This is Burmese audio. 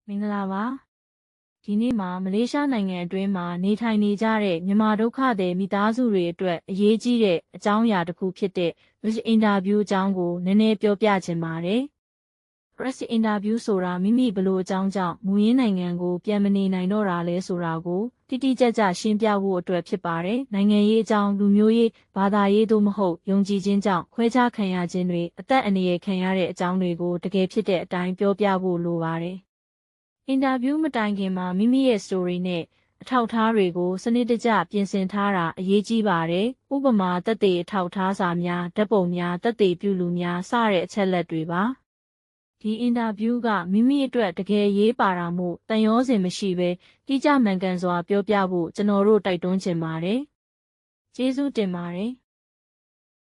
မင်္ဂလာပါဒီနေ့မှာမလေးရှားနိုင်ငံအတွင်းမှာနေထိုင်နေကြတဲ့မြန်မာဒုက္ခသည်မိသားစုတွေအတွက်အရေးကြီးတဲ့အကြောင်းအရာတစ်ခုဖြစ်တဲ့ Press Interview အကြောင်းကိုနည်းနည်းပြောပြချင်ပါတယ် Press Interview ဆိုတာမိမိဘလို့အကြောင်းကြောင့်မူရင်းနိုင်ငံကိုပြန်မနေနိုင်တော့တာလဲဆိုတာကိုတိတိကျကျရှင်းပြဖို့အတွက်ဖြစ်ပါတယ်နိုင်ငံရေးအကြောင်းလူမျိုးရေးဘာသာရေးသို့မဟုတ်ယုံကြည်ခြင်းကြောင့်ခွဲခြားခံရခြင်းတွေအသက်အန္တရာယ်ခံရတဲ့အကြောင်းတွေကိုတကယ်ဖြစ်တဲ့အတိုင်းပြောပြဖို့လိုပါတယ်အင်တာဗျူးမတိုင်ခင်မှာမိမိရဲ့ story နဲ့အထောက်အထားတွေကိုစနစ်တကျပြင်ဆင်ထားတာအရေးကြီးပါတယ်။ဥပမာသက်သေအထောက်အထားစာများဓာတ်ပုံများသက်သေပြုလူများစတဲ့အချက်လက်တွေပါ။ဒီအင်တာဗျူးကမိမိအတွက်တကယ်ရေးပါတာမို့တန်ရောစင်မရှိဘဲတိကျမှန်ကန်စွာပြောပြဖို့ကျွန်တော်တို့တိုက်တွန်းချင်ပါတယ်။ကျေးဇူးတင်ပါတယ်။